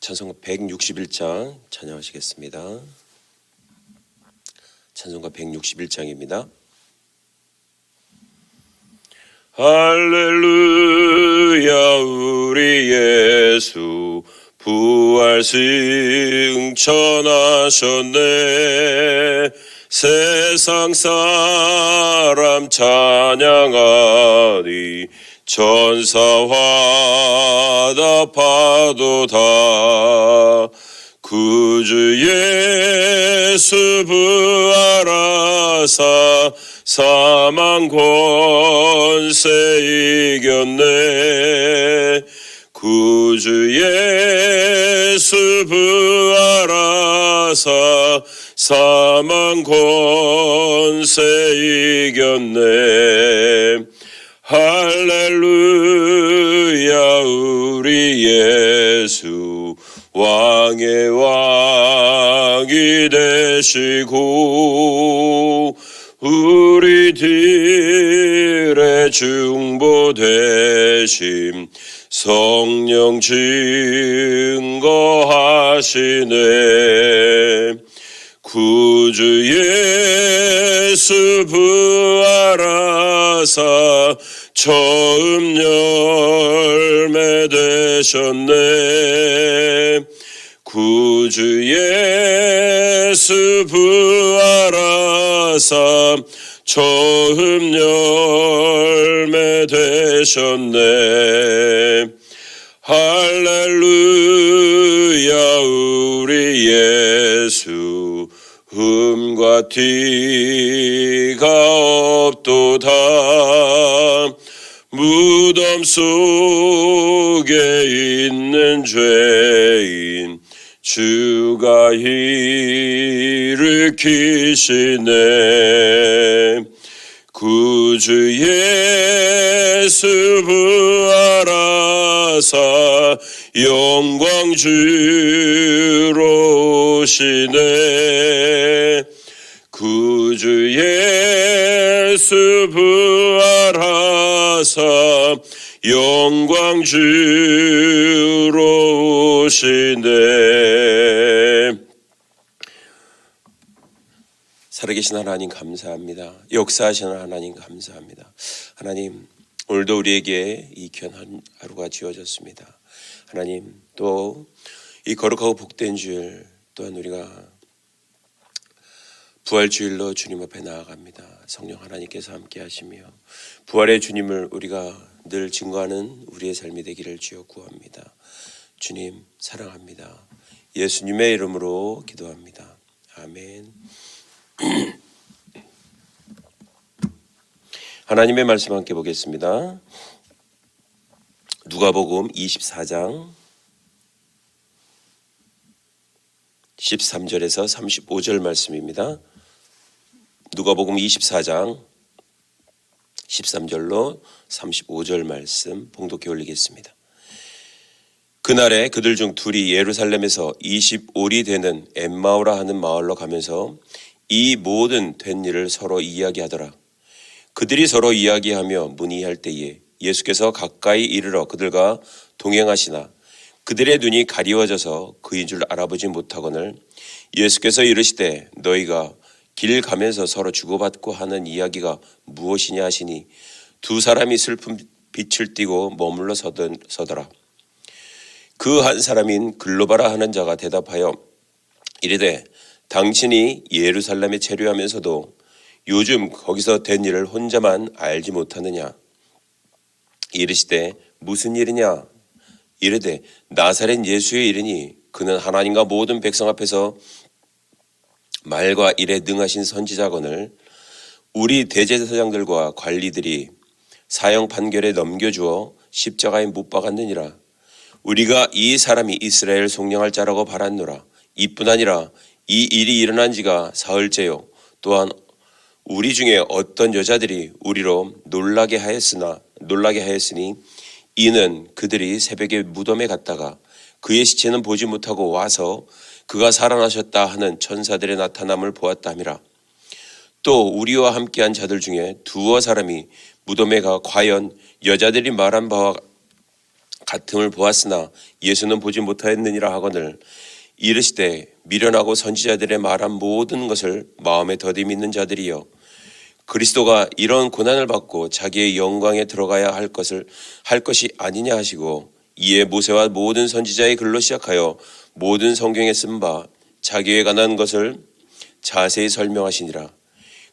찬송가 161장 찬양하시겠습니다. 찬송가 161장입니다. 할렐루야 우리 예수 부활 승천하셨네. 세상 사람 찬양하니 천사와 파도 다 구주 예수 부활하사 사망 권세 이겼네. 구주 예수 부활하사 사망 권세 이겼네. 할렐루야 우리 예수 왕의 왕이 되시고 우리들의 중보 되심 성령 증거하시네. 구주 예수 부활하사 처음 열매 되셨네. 구주 예수 부활하사 처음 열매 되셨네. 할렐루야 우리 예수 흠과 티가 없도다. 무덤 속에 있는 죄인 주가 일으키시네. 구주 예수 부활하사 영광 주로 오시네. 구주 예수 부활하사 영광 주로 오시네. 살아계신 하나님 감사합니다. 역사하시는 하나님 감사합니다. 하나님 오늘도 우리에게 이 귀한 하루가 주어졌습니다. 하나님 또 이 거룩하고 복된 주일 또한 우리가 부활주일로 주님 앞에 나아갑니다. 성령 하나님께서 함께 하시며 부활의 주님을 우리가 늘 증거하는 우리의 삶이 되기를 주여 구합니다. 주님 사랑합니다. 예수님의 이름으로 기도합니다. 아멘. 하나님의 말씀 함께 보겠습니다. 누가복음 24장 13절에서 35절 말씀입니다. 누가복음 24장 13절로 35절 말씀 봉독해 올리겠습니다. 그날에 그들 중 둘이 예루살렘에서 25리 되는 엠마오라 하는 마을로 가면서 이 모든 된 일을 서로 이야기하더라. 그들이 서로 이야기하며 문의할 때에 예수께서 가까이 이르러 그들과 동행하시나 그들의 눈이 가리워져서 그인 줄 알아보지 못하거늘 예수께서 이르시되 너희가 길 가면서 서로 주고받고 하는 이야기가 무엇이냐 하시니 두 사람이 슬픈 빛을 띠고 머물러 서더라. 그 한 사람인 글로바라 하는 자가 대답하여 이르되 당신이 예루살렘에 체류하면서도 요즘 거기서 된 일을 혼자만 알지 못하느냐. 이르시되 무슨 일이냐. 이르되 나사렛 예수의 일이니 그는 하나님과 모든 백성 앞에서 말과 일에 능하신 선지자거늘 우리 대제사장들과 관리들이 사형 판결에 넘겨주어 십자가에 못 박았느니라. 우리가 이 사람이 이스라엘 속량할 자라고 바랐노라. 이뿐 아니라 이 일이 일어난 지가 사흘째요. 또한 우리 중에 어떤 여자들이 우리로 놀라게 하였으니 이는 그들이 새벽에 무덤에 갔다가 그의 시체는 보지 못하고 와서 그가 살아나셨다 하는 천사들의 나타남을 보았다 함이라. 또 우리와 함께한 자들 중에 두어 사람이 무덤에 가 과연 여자들이 말한 바와 같음을 보았으나 예수는 보지 못하였느니라 하거늘 이르시되 미련하고 선지자들의 말한 모든 것을 마음에 더디 믿는 자들이여 그리스도가 이런 고난을 받고 자기의 영광에 들어가야 할 것이 아니냐 하시고 이에 모세와 모든 선지자의 글로 시작하여 모든 성경에 쓴 바 자기에 관한 것을 자세히 설명하시니라.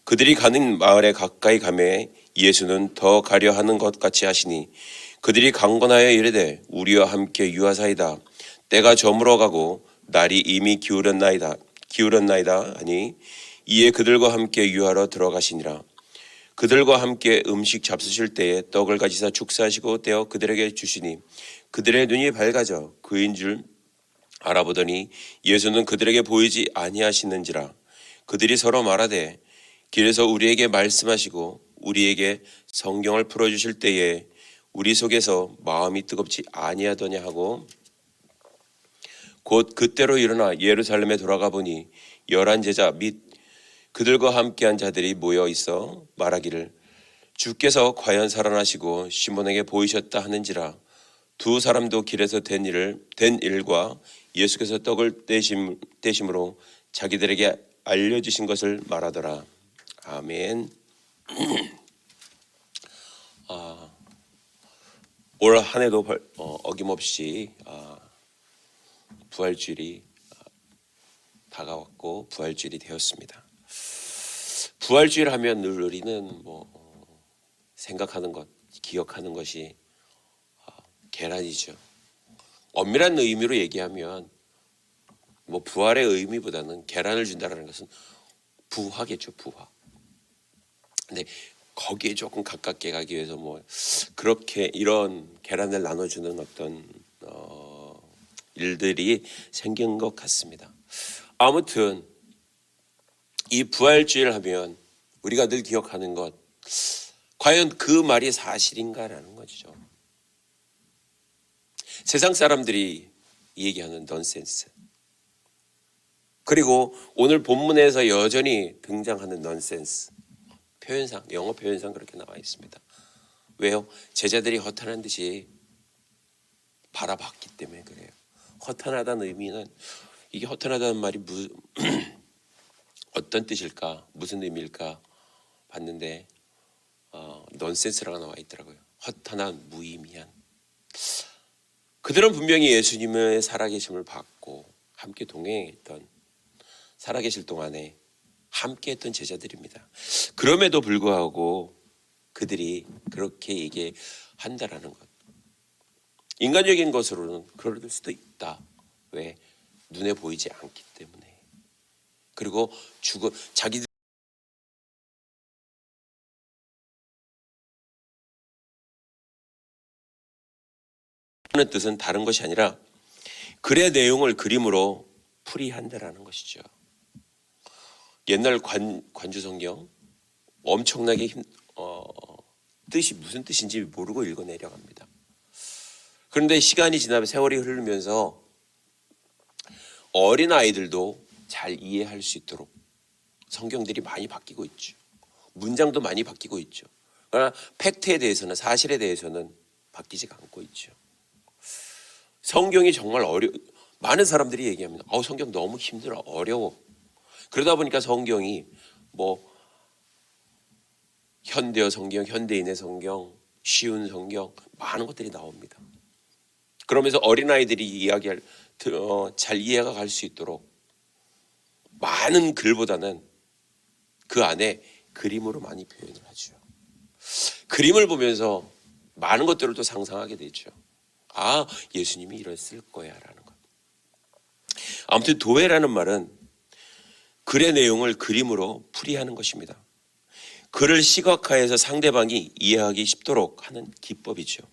그들이 가는 마을에 가까이 가매 예수는 더 가려 하는 것 같이 하시니 그들이 강건하여 이르되 우리와 함께 유하사이다. 때가 저물어 가고 날이 이미 기울었나이다 하니 이에 그들과 함께 유하러 들어가시니라. 그들과 함께 음식 잡수실 때에 떡을 가지사 축사하시고 떼어 그들에게 주시니 그들의 눈이 밝아져 그인 줄 알아보더니 예수는 그들에게 보이지 아니하시는지라. 그들이 서로 말하되 길에서 우리에게 말씀하시고 우리에게 성경을 풀어주실 때에 우리 속에서 마음이 뜨겁지 아니하더냐 하고 곧 그때로 일어나 예루살렘에 돌아가 보니 11 제자 및 그들과 함께한 자들이 모여 있어 말하기를 주께서 과연 살아나시고 시몬에게 보이셨다 하는지라. 두 사람도 길에서 된 일과 예수께서 떡을 떼심으로 자기들에게 알려주신 것을 말하더라. 아멘. 올 한 해도 어김없이 부활주일이 다가왔고 부활주일이 되었습니다. 부활주일 하면 늘 우리는 생각하는 것, 기억하는 것이 계란이죠. 엄밀한 의미로 얘기하면 부활의 의미보다는 계란을 준다는 것은 부화겠죠, 부화. 근데 거기에 조금 가깝게 가기 위해서 그렇게 이런 계란을 나눠주는 어떤 일들이 생긴 것 같습니다. 아무튼 이 부활주일 하면 우리가 늘 기억하는 것, 과연 그 말이 사실인가라는 거죠. 세상 사람들이 얘기하는 넌센스, 그리고 오늘 본문에서 여전히 등장하는 넌센스 표현상, 영어 표현상 그렇게 나와 있습니다. 왜요? 제자들이 허탄한 듯이 바라봤기 때문에 그래요. 허탄하다는 의미는, 이게 허탄하다는 말이 어떤 뜻일까, 무슨 의미일까 봤는데 넌센스라고 나와 있더라고요. 허탄한, 무의미한. 그들은 분명히 예수님의 살아계심을 받고 함께 동행했던, 살아계실 동안에 함께했던 제자들입니다. 그럼에도 불구하고 그들이 그렇게 얘기한다라는 것, 인간적인 것으로는 그럴 수도 있다. 왜? 눈에 보이지 않기 때문에. 그리고 자기들 하는 뜻은 다른 것이 아니라 글의 내용을 그림으로 풀이한다라는 것이죠. 옛날 관주 성경 엄청나게 뜻이 무슨 뜻인지 모르고 읽어 내려갑니다. 그런데 시간이 지나면 세월이 흐르면서 어린 아이들도 잘 이해할 수 있도록 성경들이 많이 바뀌고 있죠. 문장도 많이 바뀌고 있죠. 그러나 팩트에 대해서는, 사실에 대해서는 바뀌지가 않고 있죠. 성경이 정말 많은 사람들이 얘기합니다. 성경 너무 힘들어, 어려워. 그러다 보니까 성경이 현대어 성경, 현대인의 성경, 쉬운 성경, 많은 것들이 나옵니다. 그러면서 어린아이들이 잘 이해가 갈 수 있도록 많은 글보다는 그 안에 그림으로 많이 표현을 하죠. 그림을 보면서 많은 것들을 또 상상하게 되죠. 예수님이 이랬을 거야 라는 것. 아무튼 도회라는 말은 글의 내용을 그림으로 풀이하는 것입니다. 글을 시각화해서 상대방이 이해하기 쉽도록 하는 기법이죠.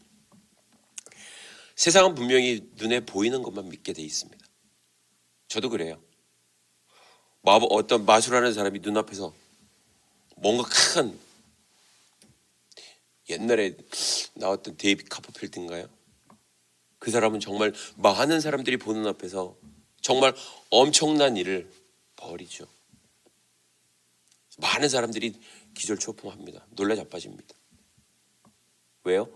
세상은 분명히 눈에 보이는 것만 믿게 돼 있습니다. 저도 그래요. 어떤 마술하는 사람이 눈앞에서 뭔가 큰, 옛날에 나왔던 데이비 카퍼필드인가요? 그 사람은 정말 많은 사람들이 보는 앞에서 정말 엄청난 일을 벌이죠. 많은 사람들이 기절초풍합니다. 놀라 자빠집니다. 왜요?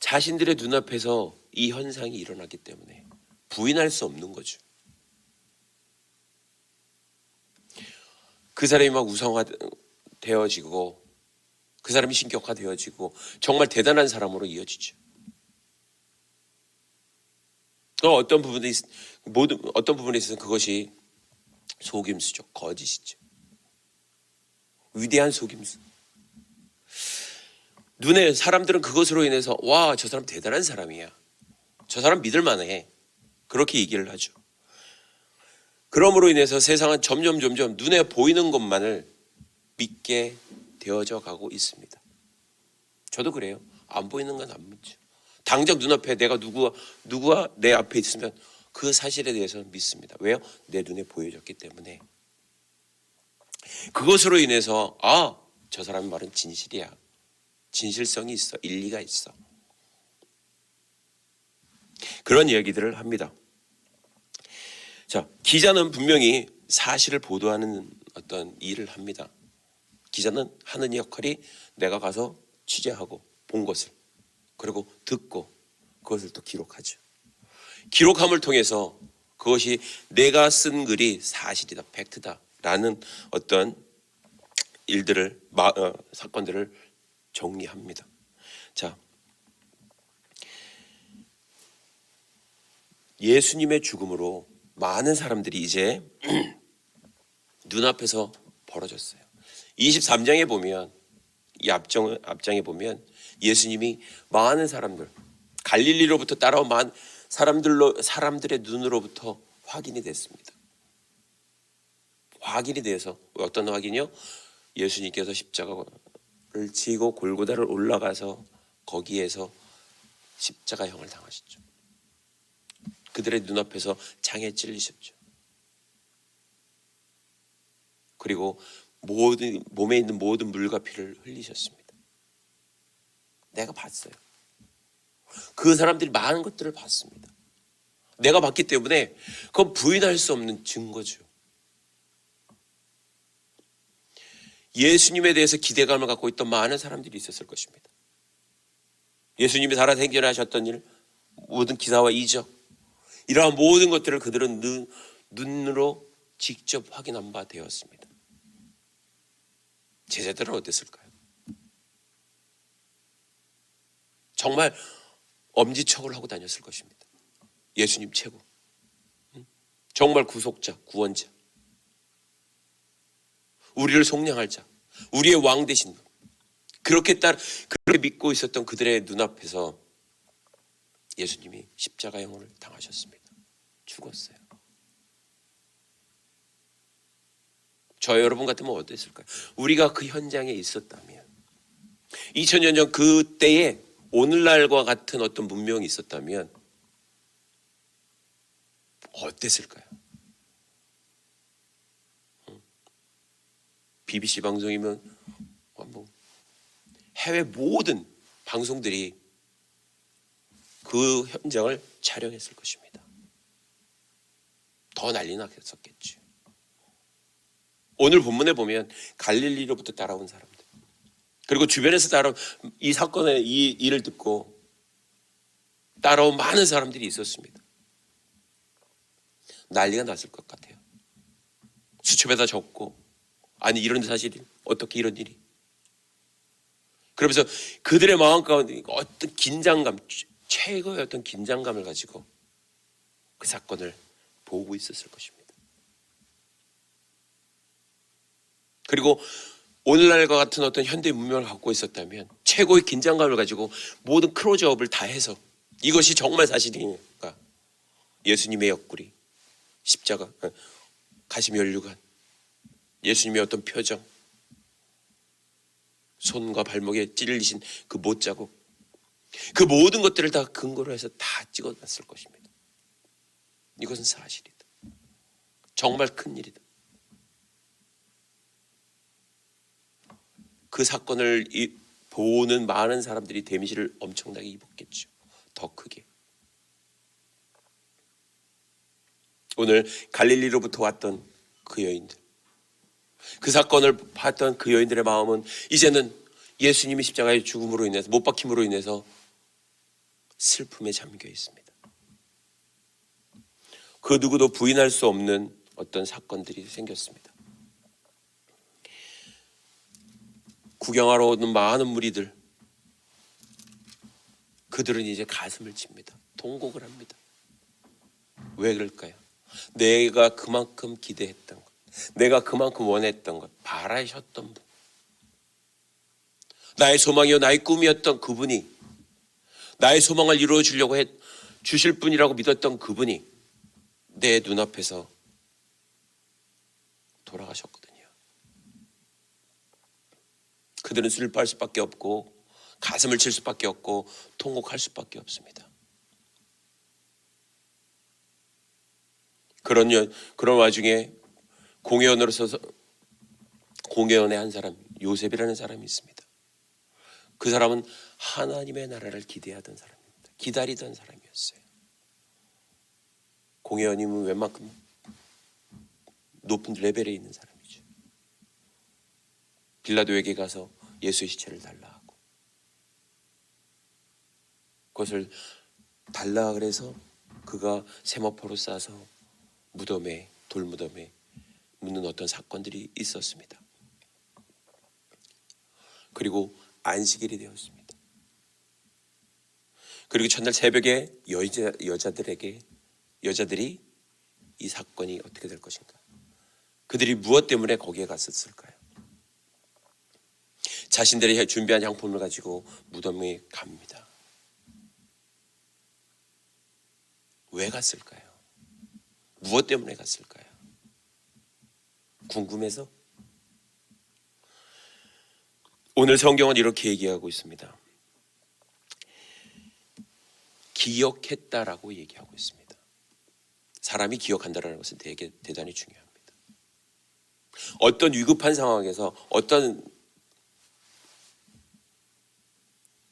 자신들의 눈앞에서 이 현상이 일어났기 때문에 부인할 수 없는 거죠. 그 사람이 막 우상화되어지고 그 사람이 신격화되어지고 정말 대단한 사람으로 이어지죠. 어떤 부분에 있어서 그것이 속임수죠. 거짓이죠. 위대한 속임수. 눈에 사람들은 그것으로 인해서 와, 저 사람 대단한 사람이야. 저 사람 믿을 만해. 그렇게 얘기를 하죠. 그러므로 인해서 세상은 점점 눈에 보이는 것만을 믿게 되어져 가고 있습니다. 저도 그래요. 안 보이는 건 안 믿죠. 당장 눈앞에 내가 누구가 내 앞에 있으면 그 사실에 대해서 믿습니다. 왜요? 내 눈에 보여졌기 때문에. 그것으로 인해서 저 사람의 말은 진실이야. 진실성이 있어. 일리가 있어. 그런 이야기들을 합니다. 자, 기자는 분명히 사실을 보도하는 어떤 일을 합니다. 기자는 하는 역할이 내가 가서 취재하고 본 것을 그리고 듣고 그것을 또 기록하죠. 기록함을 통해서 그것이 내가 쓴 글이 사실이다, 팩트다라는 어떤 일들을 사건들을 정리합니다. 자, 예수님의 죽음으로 많은 사람들이 이제 눈앞에서 벌어졌어요. 23장에 보면 이 앞장에 보면 예수님이 많은 사람들, 갈릴리로부터 따라온 많은 사람들의 눈으로부터 확인이 됐습니다. 확인이 돼서 어떤 확인이요? 예수님께서 십자가를 지고 골고다를 올라가서 거기에서 십자가형을 당하셨죠. 그들의 눈앞에서 창에 찔리셨죠. 그리고 몸에 있는 모든 물과 피를 흘리셨습니다. 내가 봤어요. 그 사람들이 많은 것들을 봤습니다. 내가 봤기 때문에 그건 부인할 수 없는 증거죠. 예수님에 대해서 기대감을 갖고 있던 많은 사람들이 있었을 것입니다. 예수님이 살아생전하셨던 일, 모든 기사와 이적, 이러한 모든 것들을 그들은 눈으로 직접 확인한 바 되었습니다. 제자들은 어땠을까요? 정말 엄지척을 하고 다녔을 것입니다. 예수님 최고. 정말 구속자, 구원자. 우리를 속량할 자. 우리의 왕 되신 분. 그렇게 믿고 있었던 그들의 눈앞에서 예수님이 십자가형을 당하셨습니다. 죽었어요. 저 여러분 같으면 어땠을까요? 우리가 그 현장에 있었다면 2000년 전 그때에 오늘날과 같은 어떤 문명이 있었다면 어땠을까요? BBC 방송이면 해외 모든 방송들이 그 현장을 촬영했을 것입니다. 더 난리 났었겠죠. 오늘 본문에 보면 갈릴리로부터 따라온 사람들, 그리고 주변에서 따라온 이 사건의 이 일을 듣고 따라온 많은 사람들이 있었습니다. 난리가 났을 것 같아요. 수첩에다 적고, 아니 이런 사실이 어떻게 이런 일이. 그러면서 그들의 마음 가운데 어떤 긴장감, 최고의 어떤 긴장감을 가지고 그 사건을 보고 있었을 것입니다. 그리고 오늘날과 같은 어떤 현대 문명을 갖고 있었다면 최고의 긴장감을 가지고 모든 클로즈업을 다 해서 이것이 정말 사실이니까 예수님의 옆구리, 십자가, 가시면류관, 예수님의 어떤 표정, 손과 발목에 찔리신 그 못자국, 그 모든 것들을 다 근거로 해서 다 찍어놨을 것입니다. 이것은 사실이다. 정말 큰일이다. 그 사건을 보는 많은 사람들이 데미지를 엄청나게 입었겠죠. 더 크게. 오늘 갈릴리로부터 왔던 그 여인들, 그 사건을 봤던 그 여인들의 마음은 이제는 예수님이 십자가의 죽음으로 인해서, 못 박힘으로 인해서 슬픔에 잠겨 있습니다. 그 누구도 부인할 수 없는 어떤 사건들이 생겼습니다. 구경하러 오는 많은 무리들, 그들은 이제 가슴을 칩니다. 통곡을 합니다. 왜 그럴까요? 내가 그만큼 기대했던 것, 내가 그만큼 원했던 것, 바라셨던 분, 나의 소망이요 나의 꿈이었던 그분이, 나의 소망을 이루어 주려고 주실 분이라고 믿었던 그분이 내 눈앞에서 돌아가셨거든요. 그들은 슬퍼할 수밖에 없고 가슴을 칠 수밖에 없고 통곡할 수밖에 없습니다. 그런 와중에 공회원의 한 사람, 요셉이라는 사람이 있습니다. 그 사람은 하나님의 나라를 기대하던 사람입니다. 기다리던 사람이었어요. 공회원님은 웬만큼 높은 레벨에 있는 사람이죠. 빌라도에게 가서 예수의 시체를 달라 하고, 그것을 달라 그래서 그가 세마포로 싸서 돌무덤에 묻는 어떤 사건들이 있었습니다. 그리고 안식일이 되었습니다. 그리고 첫날 새벽에 여자들이 이 사건이 어떻게 될 것인가, 그들이 무엇 때문에 거기에 갔었을까요? 자신들이 준비한 향품을 가지고 무덤에 갑니다. 왜 갔을까요? 무엇 때문에 갔을까요? 궁금해서? 오늘 성경은 이렇게 얘기하고 있습니다. 기억했다라고 얘기하고 있습니다. 사람이 기억한다는 것은 대단히 중요합니다. 어떤 위급한 상황에서 어떤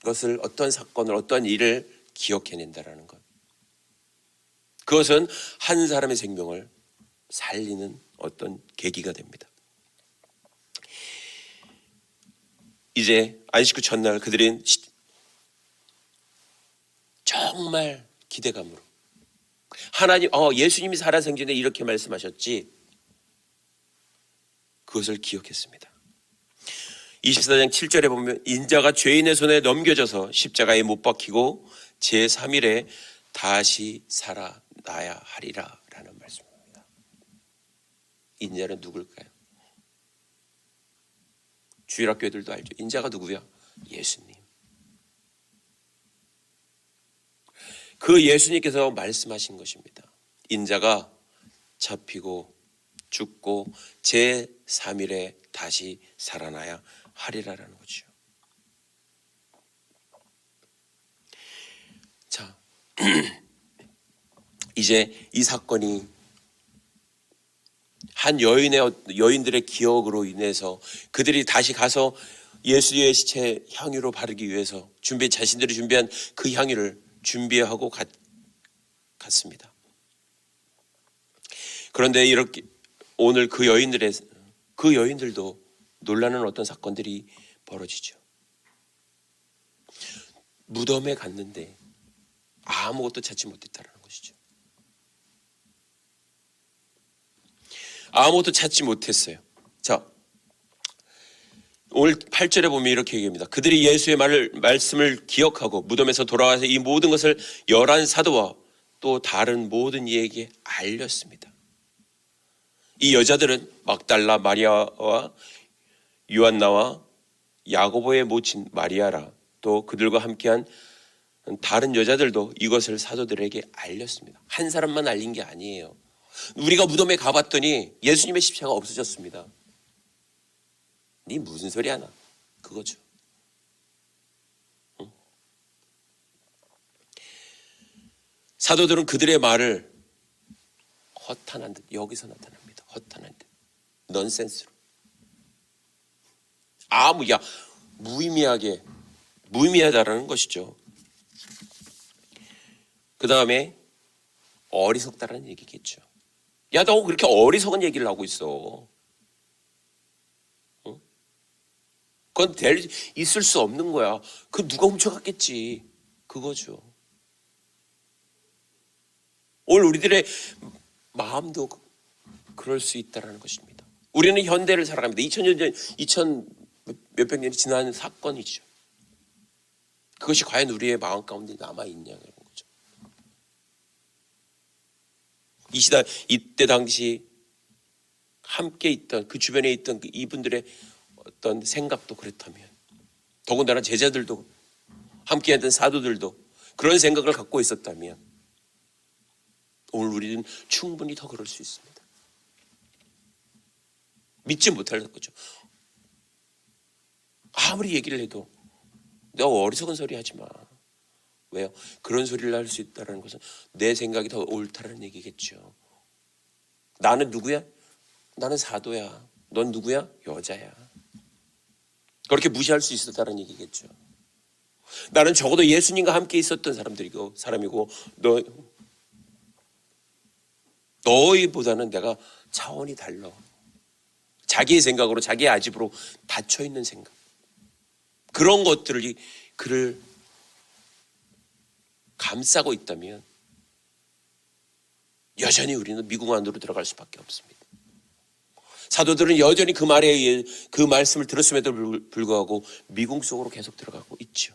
것을, 어떤 사건을, 어떤 일을 기억해낸다라는 것, 그것은 한 사람의 생명을 살리는 어떤 계기가 됩니다. 이제 안식 후 첫날 그들은 정말 기대감으로 하나님, 예수님이 살아생전에 이렇게 말씀하셨지, 그것을 기억했습니다. 24장 7절에 보면 인자가 죄인의 손에 넘겨져서 십자가에 못 박히고 제3일에 다시 살아나야 하리라 라는 말씀입니다. 인자는 누굴까요? 주일학교들도 알죠. 인자가 누구야? 예수님. 그 예수님께서 말씀하신 것입니다. 인자가 잡히고 죽고 제3일에 다시 살아나야 하리라라는 거죠. 자, 이제 이 사건이 한 여인들의 기억으로 인해서 그들이 다시 가서 예수의 시체 향유로 바르기 위해서 자신들이 준비한 그 향유를 준비하고 갔습니다. 그런데 이렇게 오늘 그 여인들도 놀라는 어떤 사건들이 벌어지죠. 무덤에 갔는데 아무것도 찾지 못했다는 것이죠. 아무것도 찾지 못했어요. 자, 오늘 8절에 보면 이렇게 얘기합니다. 그들이 예수의 말씀을 기억하고 무덤에서 돌아와서 이 모든 것을 11 사도와 또 다른 모든 이에게 알렸습니다. 이 여자들은 막달라 마리아와 요한나와 야고보의 모친 마리아라, 또 그들과 함께한 다른 여자들도 이것을 사도들에게 알렸습니다. 한 사람만 알린 게 아니에요. 우리가 무덤에 가봤더니 예수님의 십자가 없어졌습니다. 네 무슨 소리 하나? 그거죠. 응? 사도들은 그들의 말을 허탄한 듯, 여기서 나타납니다. 허탄한 듯, 넌센스로, 무의미하다라는 것이죠. 그 다음에 어리석다라는 얘기겠죠. 야, 너 그렇게 어리석은 얘기를 하고 있어. 응? 그건 있을 수 없는 거야. 그 누가 훔쳐갔겠지. 그거죠. 오늘 우리들의 마음도 그럴 수 있다는 것입니다. 우리는 현대를 살아갑니다. 2000년 전, 2000 몇백 년이 지난 사건이죠. 그것이 과연 우리의 마음 가운데 남아있냐는 거죠. 이 시대, 이때 당시 함께 있던 그 주변에 있던 그 이분들의 어떤 생각도 그렇다면, 더군다나 제자들도 함께 했던 사도들도 그런 생각을 갖고 있었다면 오늘 우리는 충분히 더 그럴 수 있습니다. 믿지 못할 거죠. 아무리 얘기를 해도 내가 어리석은 소리 하지 마. 왜요? 그런 소리를 할 수 있다는 것은 내 생각이 더 옳다는 얘기겠죠. 나는 누구야? 나는 사도야. 넌 누구야? 여자야. 그렇게 무시할 수 있었다는 얘기겠죠. 나는 적어도 예수님과 함께 있었던 사람이고 너희보다는 내가 차원이 달라. 자기의 생각으로, 자기의 아집으로 닫혀있는 생각, 그런 것들이 그를 감싸고 있다면 여전히 우리는 미궁 안으로 들어갈 수밖에 없습니다. 사도들은 여전히 그 말에 의해 그 말씀을 들었음에도 불구하고 미궁 속으로 계속 들어가고 있죠.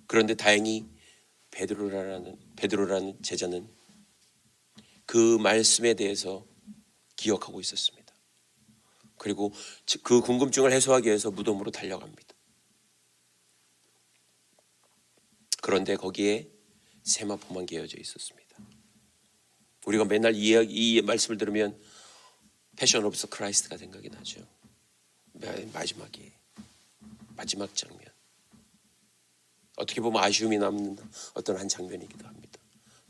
그런데 다행히 베드로라는 제자는 그 말씀에 대해서 기억하고 있었습니다. 그리고 그 궁금증을 해소하기 위해서 무덤으로 달려갑니다. 그런데 거기에 세마포만 개어져 있었습니다. 우리가 맨날 이 말씀을 들으면 패션 오브 크라이스트가 생각이 나죠. 마지막 장면. 어떻게 보면 아쉬움이 남는 어떤 한 장면이기도 합니다.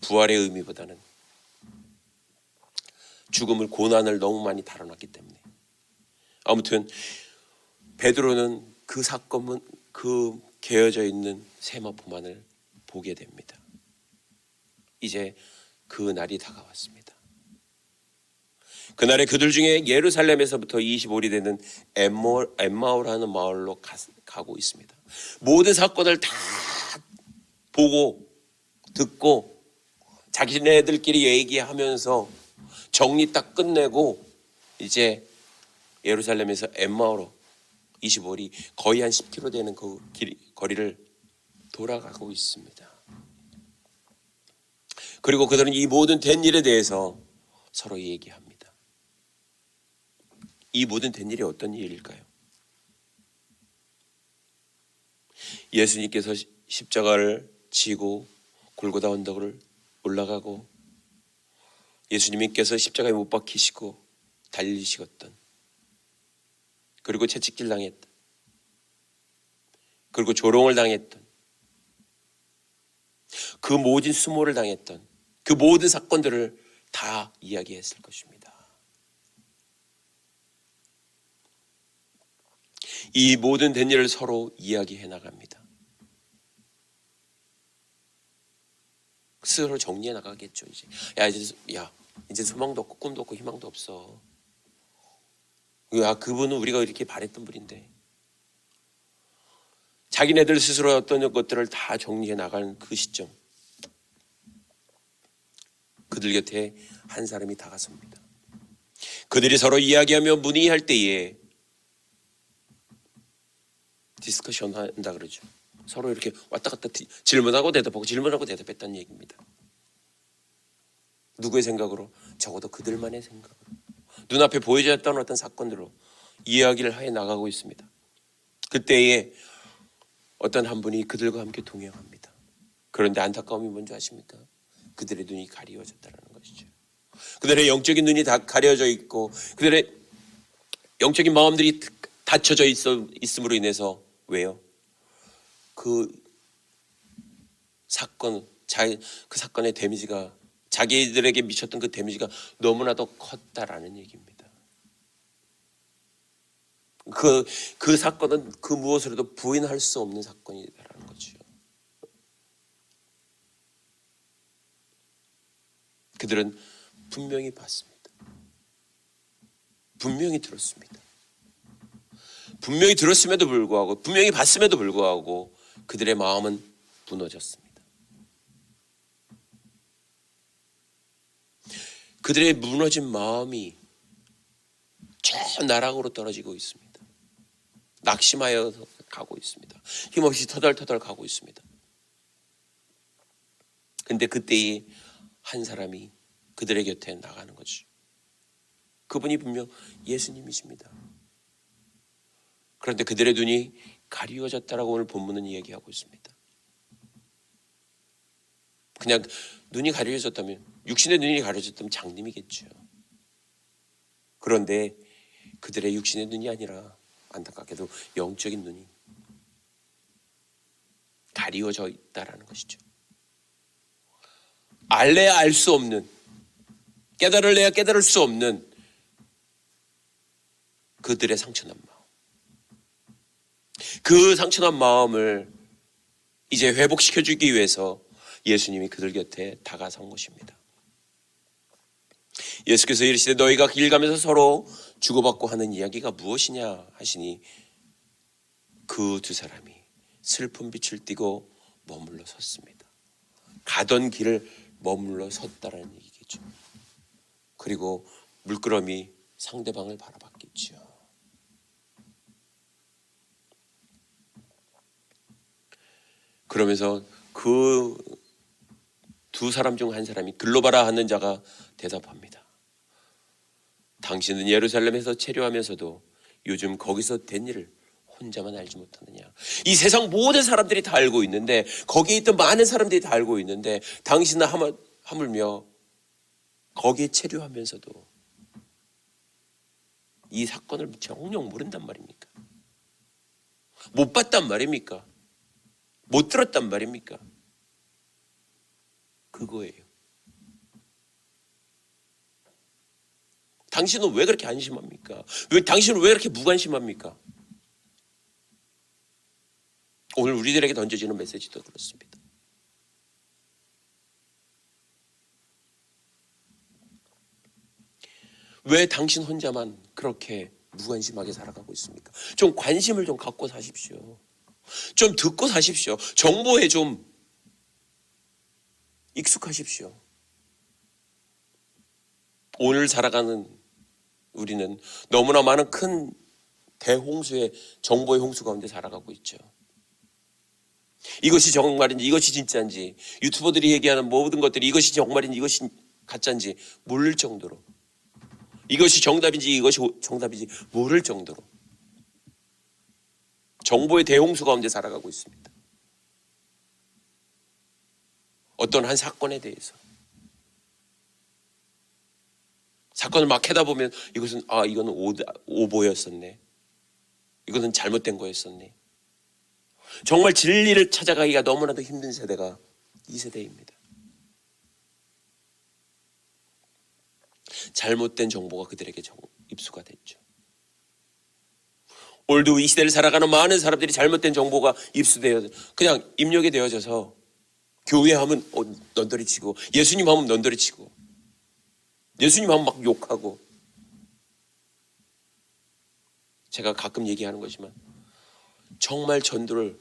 부활의 의미보다는 죽음을, 고난을 너무 많이 다뤄놨기 때문에. 아무튼 베드로는 그 사건은 그 개어져 있는 세마포만을 보게 됩니다. 이제 그 날이 다가왔습니다. 그날에 그들 중에 예루살렘에서부터 25리 되는 엠마오라는 마을로 가고 있습니다. 모든 사건을 다 보고 듣고 자기네들끼리 얘기하면서 정리 딱 끝내고 이제 예루살렘에서 엠마오로 25리, 거의 한 10km 되는 그 거리를 돌아가고 있습니다. 그리고 그들은 이 모든 된 일에 대해서 서로 얘기합니다. 이 모든 된 일이 어떤 일일까요? 예수님께서 십자가를 지고 골고다 언덕을 올라가고 예수님께서 십자가에 못 박히시고 달리시었던, 그리고 채찍질 당했던, 그리고 조롱을 당했던, 그 모든 수모를 당했던 그 모든 사건들을 다 이야기했을 것입니다. 이 모든 된 일을 서로 이야기해 나갑니다. 스스로 정리해 나가겠죠. 이제 소망도 없고 꿈도 없고 희망도 없어. 그분은 우리가 이렇게 바랬던 분인데. 자기네들 스스로 어떤 것들을 다 정리해 나가는 그 시점, 그들 곁에 한 사람이 다가섭니다. 그들이 서로 이야기하며 문의할 때에 디스커션 한다 그러죠. 서로 이렇게 왔다 갔다 질문하고 대답하고 질문하고 대답했다는 얘기입니다. 누구의 생각으로? 적어도 그들만의 생각으로, 눈앞에 보여졌던 어떤 사건으로 이야기를 해 나가고 있습니다. 그때에 어떤 한 분이 그들과 함께 동행합니다. 그런데 안타까움이 뭔지 아십니까? 그들의 눈이 가리워졌다는 것이죠. 그들의 영적인 눈이 다 가려져 있고 그들의 영적인 마음들이 닫혀져 있음으로 인해서, 왜요? 그 사건의 데미지가, 자기들에게 미쳤던 그 데미지가 너무나도 컸다라는 얘기입니다. 그 사건은 그 무엇으로도 부인할 수 없는 사건이라는 거죠. 그들은 분명히 봤습니다. 분명히 들었습니다. 분명히 들었음에도 불구하고, 분명히 봤음에도 불구하고 그들의 마음은 무너졌습니다. 그들의 무너진 마음이 저 나락으로 떨어지고 있습니다. 낙심하여 가고 있습니다. 힘없이 터덜터덜 가고 있습니다. 근데 그때에 한 사람이 그들의 곁에 나가는 거죠. 그분이 분명 예수님이십니다. 그런데 그들의 눈이 가리워졌다라고 오늘 본문은 이야기하고 있습니다. 그냥 눈이 가려졌다면, 육신의 눈이 가려졌다면 장님이겠죠. 그런데 그들의 육신의 눈이 아니라 안타깝게도 영적인 눈이 가리워져 있다라는 것이죠. 알래야 알 수 없는, 깨달을래야 깨달을 수 없는 그들의 상처난 마음. 그 상처난 마음을 이제 회복시켜주기 위해서 예수님이 그들 곁에 다가선 것입니다. 예수께서 이르시되 너희가 길 가면서 서로 주고받고 하는 이야기가 무엇이냐 하시니 그 두 사람이 슬픈 빛을 띠고 머물러 섰습니다. 가던 길을 머물러 섰다라는 얘기겠죠. 그리고 물끄러미 상대방을 바라봤겠죠. 그러면서 그 두 사람 중 한 사람이 글로바라 하는 자가 대답합니다. 당신은 예루살렘에서 체류하면서도 요즘 거기서 된 일을 혼자만 알지 못하느냐. 이 세상 모든 사람들이 다 알고 있는데, 거기에 있던 많은 사람들이 다 알고 있는데 당신은 하물며 거기에 체류하면서도 이 사건을 정녕 모른단 말입니까? 못 봤단 말입니까? 못 들었단 말입니까? 그거예요. 당신은 왜 그렇게 안심합니까? 당신은 왜 그렇게 무관심합니까? 오늘 우리들에게 던져지는 메시지도 그렇습니다. 왜 당신 혼자만 그렇게 무관심하게 살아가고 있습니까? 좀 관심을 좀 갖고 사십시오. 좀 듣고 사십시오. 정보에 좀 익숙하십시오. 오늘 살아가는 우리는 너무나 많은 큰 대홍수의 정보의 홍수 가운데 살아가고 있죠. 이것이 정말인지 이것이 진짜인지, 유튜버들이 얘기하는 모든 것들이 이것이 정말인지 이것이 가짜인지 모를 정도로, 이것이 정답인지 이것이 정답인지 모를 정도로 정보의 대홍수 가운데 살아가고 있습니다. 어떤 한 사건에 대해서 사건을 막 해다 보면 이것은 이거는 오보였었네, 이것은 잘못된 거였었네. 정말 진리를 찾아가기가 너무나도 힘든 세대가 이 세대입니다. 잘못된 정보가 그들에게 입수가 됐죠. 오늘도 이 시대를 살아가는 많은 사람들이 잘못된 정보가 입수되어 그냥 입력이 되어져서 교회 하면 넌더리 치고, 예수님 하면 넌더리 치고, 예수님 하면 막 욕하고. 제가 가끔 얘기하는 거지만 정말 전도를,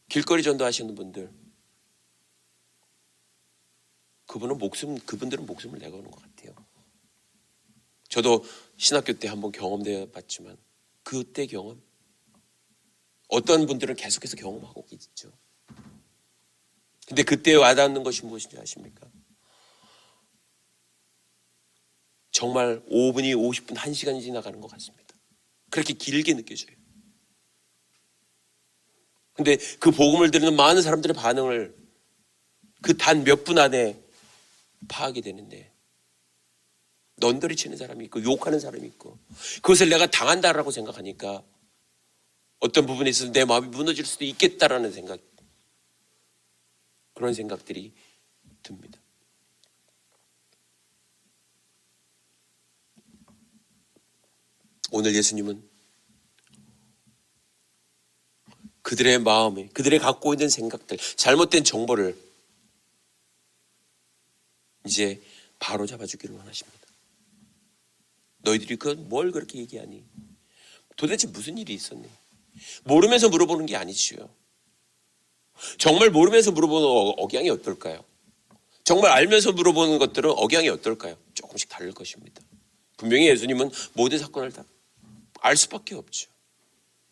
길거리 전도하시는 분들, 그분들은 목숨을 내거는 것 같아요. 저도 신학교 때 한번 경험되어 봤지만 그때 경험, 어떤 분들은 계속해서 경험하고 있죠. 근데 그때 와닿는 것이 무엇인지 아십니까? 정말 5분이 50분, 1시간이 지나가는 것 같습니다. 그렇게 길게 느껴져요. 근데 그 복음을 듣는 많은 사람들의 반응을 그 단 몇 분 안에 파악이 되는데, 넌더리 치는 사람이 있고 욕하는 사람이 있고, 그것을 내가 당한다라고 생각하니까 어떤 부분에 있어서 내 마음이 무너질 수도 있겠다라는 생각, 그런 생각들이 듭니다. 오늘 예수님은 그들의 마음에, 그들의 갖고 있는 생각들, 잘못된 정보를 이제 바로 잡아주기를 원하십니다. 너희들이 뭘 그렇게 얘기하니? 도대체 무슨 일이 있었니? 모르면서 물어보는 게 아니지요. 정말 모르면서 물어보는 억양이 어떨까요? 정말 알면서 물어보는 것들은 억양이 어떨까요? 조금씩 다를 것입니다. 분명히 예수님은 모든 사건을 다 알 수밖에 없죠.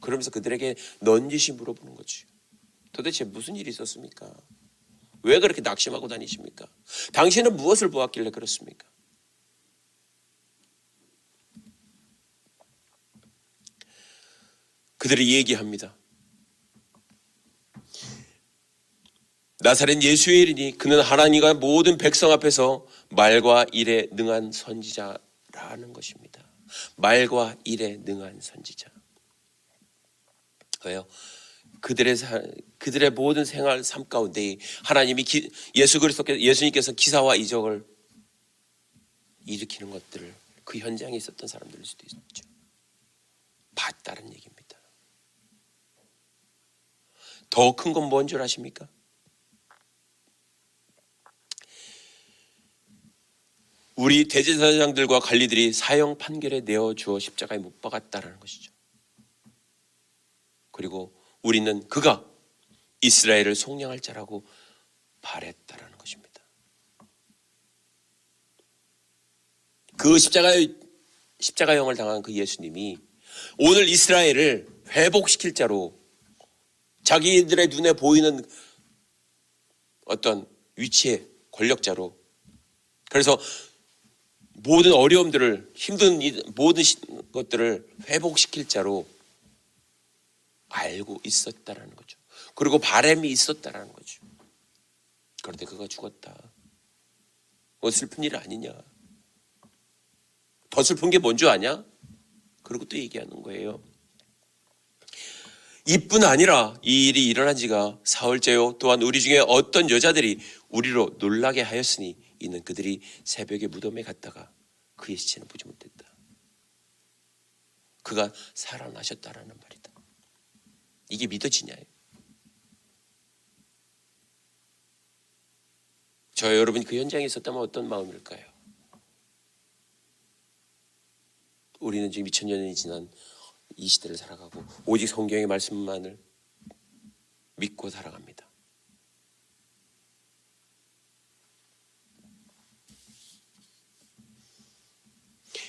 그러면서 그들에게 넌지시 물어보는 거죠. 도대체 무슨 일이 있었습니까? 왜 그렇게 낙심하고 다니십니까? 당신은 무엇을 보았길래 그렇습니까? 그들이 얘기합니다. 나사렛 예수의 이르니 그는 하나님과 모든 백성 앞에서 말과 일에 능한 선지자라는 것입니다. 말과 일에 능한 선지자. 왜요? 그들의 모든 생활 삶 가운데 하나님이 예수님께서 기사와 이적을 일으키는 것들을 그 현장에 있었던 사람들일 수도 있죠. 봤다는 얘기입니다. 더 큰 건 뭔 줄 아십니까? 우리 대제사장들과 관리들이 사형 판결에 내어주어 십자가에 못 박았다라는 것이죠. 그리고 우리는 그가 이스라엘을 속량할 자라고 바랬다라는 것입니다. 그 십자가형을 당한 그 예수님이 오늘 이스라엘을 회복시킬 자로 자기들의 눈에 보이는 어떤 위치의 권력자로, 그래서 모든 어려움들을, 힘든 모든 것들을 회복시킬 자로 알고 있었다라는 거죠. 그리고 바람이 있었다라는 거죠. 그런데 그가 죽었다. 그거 슬픈 일 아니냐? 더 슬픈 게 뭔 줄 아냐? 그리고 또 얘기하는 거예요. 이뿐 아니라 이 일이 일어난 지가 사흘째요. 또한 우리 중에 어떤 여자들이 우리로 놀라게 하였으니 이는 그들이 새벽에 무덤에 갔다가 그의 시체는 보지 못했다. 그가 살아나셨다라는 말이다. 이게 믿어지냐요? 저 여러분이 그 현장에 있었다면 어떤 마음일까요? 우리는 지금 2000년이 지난 이 시대를 살아가고 오직 성경의 말씀만을 믿고 살아갑니다.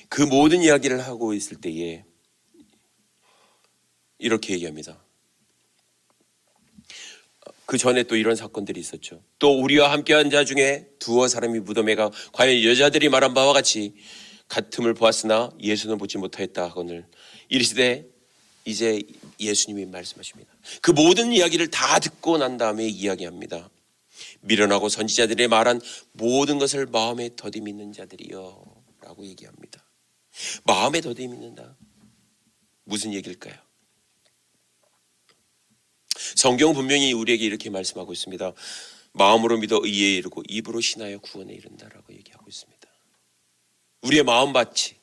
그 모든 이야기를 하고 있을 때에 이렇게 얘기합니다. 그 전에 또 이런 사건들이 있었죠. 또 우리와 함께한 자 중에 두어 사람이 무덤에 가 과연 여자들이 말한 바와 같이 같음을 보았으나 예수는 보지 못하였다 하거늘 이르시되, 이제 예수님이 말씀하십니다. 그 모든 이야기를 다 듣고 난 다음에 이야기합니다. 미련하고 선지자들이 말한 모든 것을 마음에 더디 믿는 자들이여 라고 얘기합니다. 마음에 더디 믿는다. 무슨 얘기일까요? 성경 분명히 우리에게 이렇게 말씀하고 있습니다. 마음으로 믿어 의에 이르고 입으로 신하여 구원에 이른다라고 얘기하고 있습니다. 우리의 마음밭이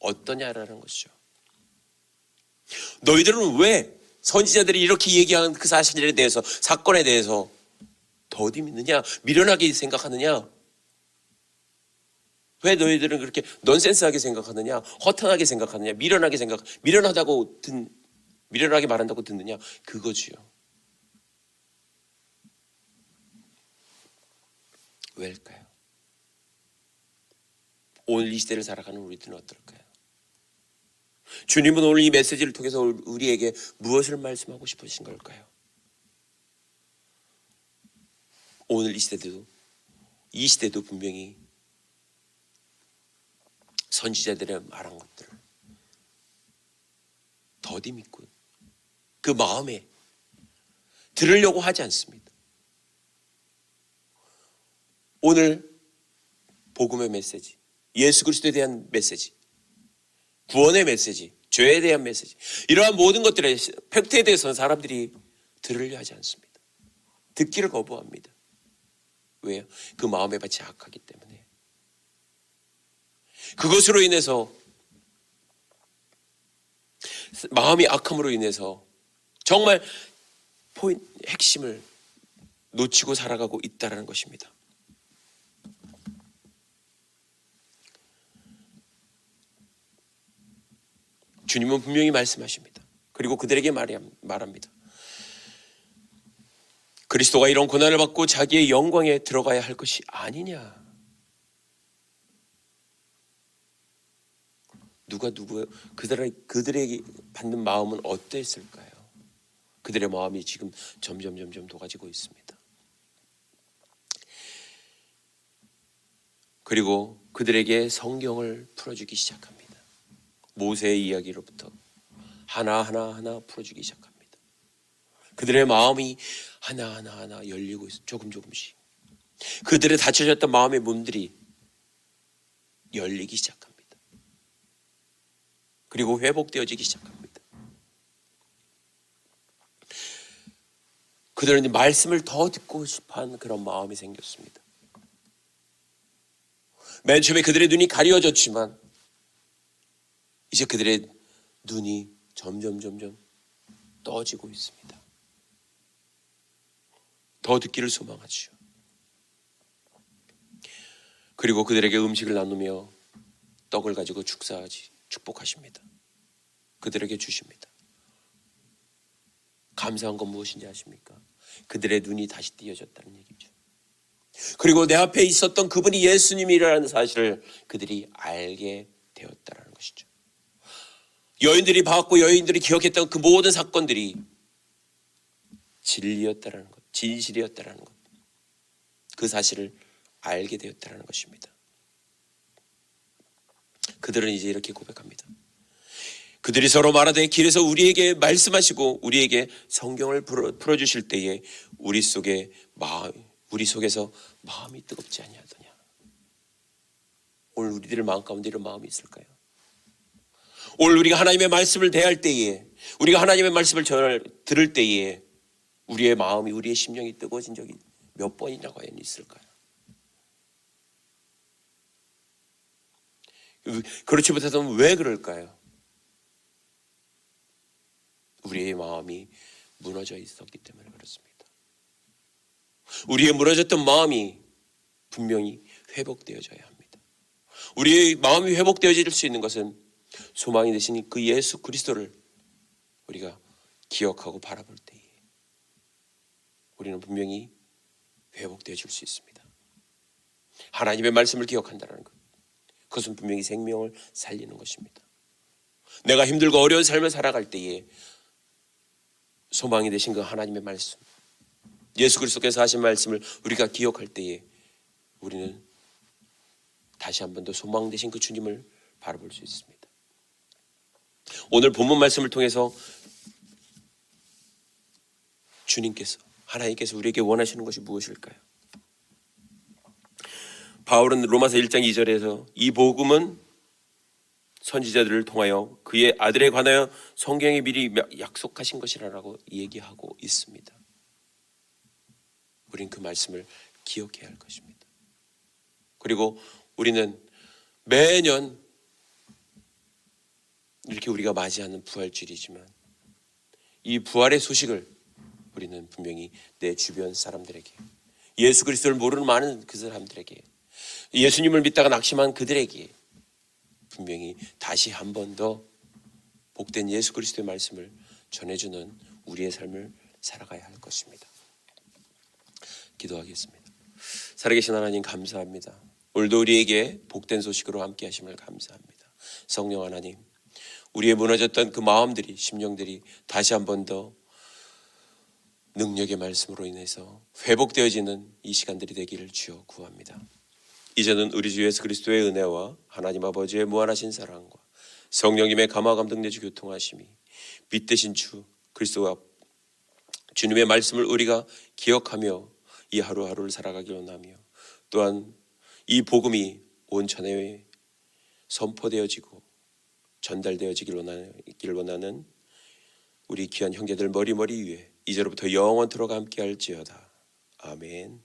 어떠냐라는 것이죠. 너희들은 왜 선지자들이 이렇게 얘기하는 그 사실에 대해서, 사건에 대해서 더디 믿느냐? 미련하게 생각하느냐? 왜 너희들은 그렇게 넌센스하게 생각하느냐? 허탄하게 생각하느냐? 미련하게 말한다고 듣느냐? 그거지요. 왜일까요? 오늘 이 시대를 살아가는 우리들은 어떨까요? 주님은 오늘 이 메시지를 통해서 우리에게 무엇을 말씀하고 싶으신 걸까요? 오늘 이 시대도 분명히 선지자들의 말한 것들을 더디 믿고 그 마음에 들으려고 하지 않습니다. 오늘 복음의 메시지, 예수 그리스도에 대한 메시지, 구원의 메시지, 죄에 대한 메시지, 이러한 모든 것들의 팩트에 대해서는 사람들이 들으려 하지 않습니다. 듣기를 거부합니다. 왜요? 그 마음의 밭이 악하기 때문에. 그것으로 인해서, 마음이 악함으로 인해서 정말 핵심을 놓치고 살아가고 있다는 것입니다. 주님은 분명히 말씀하십니다. 그리고 그들에게 말합니다. 그리스도가 이런 고난을 받고 자기의 영광에 들어가야 할 것이 아니냐? 그들에게 받는 마음은 어땠을까요? 그들의 마음이 지금 점점 녹아지고 있습니다. 그리고 그들에게 성경을 풀어주기 시작합니다. 모세의 이야기로부터 하나 풀어주기 시작합니다. 그들의 마음이 하나 열리고 있어요. 조금씩. 그들의 닫혀졌던 마음의 문들이 열리기 시작합니다. 그리고 회복되어지기 시작합니다. 그들은 말씀을 더 듣고 싶어하는 그런 마음이 생겼습니다. 맨 처음에 그들의 눈이 가려졌지만 이제 그들의 눈이 점점 떠지고 있습니다. 더 듣기를 소망하지요. 그리고 그들에게 음식을 나누며 떡을 가지고 축복하십니다. 그들에게 주십니다. 감사한 건 무엇인지 아십니까? 그들의 눈이 다시 띄어졌다는 얘기죠. 그리고 내 앞에 있었던 그분이 예수님이라는 사실을 그들이 알게 되었다는 것이죠. 여인들이 봤고 여인들이 기억했던 그 모든 사건들이 진리였다는 것, 진실이었다는 것, 그 사실을 알게 되었다는 것입니다. 그들은 이제 이렇게 고백합니다. 그들이 서로 말하되 길에서 우리에게 말씀하시고 우리에게 성경을 풀어주실 때에 우리 속에서 마음이 뜨겁지 아니하더냐. 오늘 우리들의 마음 가운데 이런 마음이 있을까요? 오늘 우리가 하나님의 말씀을 대할 때에, 우리가 하나님의 말씀을 들을 때에 우리의 마음이, 우리의 심령이 뜨거워진 적이 몇 번이나 과연 있을까요? 그렇지 못해서는 왜 그럴까요? 우리의 마음이 무너져 있었기 때문에 그렇습니다. 우리의 무너졌던 마음이 분명히 회복되어져야 합니다. 우리의 마음이 회복되어질 수 있는 것은 소망이 되신 그 예수 그리스도를 우리가 기억하고 바라볼 때에 우리는 분명히 회복되어질 수 있습니다. 하나님의 말씀을 기억한다는 것, 그것은 분명히 생명을 살리는 것입니다. 내가 힘들고 어려운 삶을 살아갈 때에 소망이 되신 그 하나님의 말씀, 예수 그리스도께서 하신 말씀을 우리가 기억할 때에 우리는 다시 한 번 더 소망 되신 그 주님을 바라볼 수 있습니다. 오늘 본문 말씀을 통해서 주님께서, 하나님께서 우리에게 원하시는 것이 무엇일까요? 바울은 로마서 1장 2절에서 이 복음은 선지자들을 통하여 그의 아들에 관하여 성경에 미리 약속하신 것이라고 얘기하고 있습니다. 우린 그 말씀을 기억해야 할 것입니다. 그리고 우리는 매년 이렇게 우리가 맞이하는 부활주일이지만 이 부활의 소식을 우리는 분명히 내 주변 사람들에게, 예수 그리스도를 모르는 많은 그 사람들에게, 예수님을 믿다가 낙심한 그들에게 분명히 다시 한 번 더 복된 예수 그리스도의 말씀을 전해주는 우리의 삶을 살아가야 할 것입니다. 기도하겠습니다. 살아계신 하나님 감사합니다. 오늘도 우리에게 복된 소식으로 함께 하심을 감사합니다. 성령 하나님, 우리의 무너졌던 그 마음들이, 심령들이 다시 한 번 더 능력의 말씀으로 인해서 회복되어지는 이 시간들이 되기를 주여 구합니다. 이제는 우리 주 예수 그리스도의 은혜와 하나님 아버지의 무한하신 사랑과 성령님의 감화 감동 내주 교통하심이 빛 대신 주 그리스도와 주님의 말씀을 우리가 기억하며 이 하루하루를 살아가기 원하며, 또한 이 복음이 온 천하에 선포되어지고 전달되어지길 원하는 우리 귀한 형제들 머리 위에 이제로부터 영원토록 함께 할지어다. 아멘.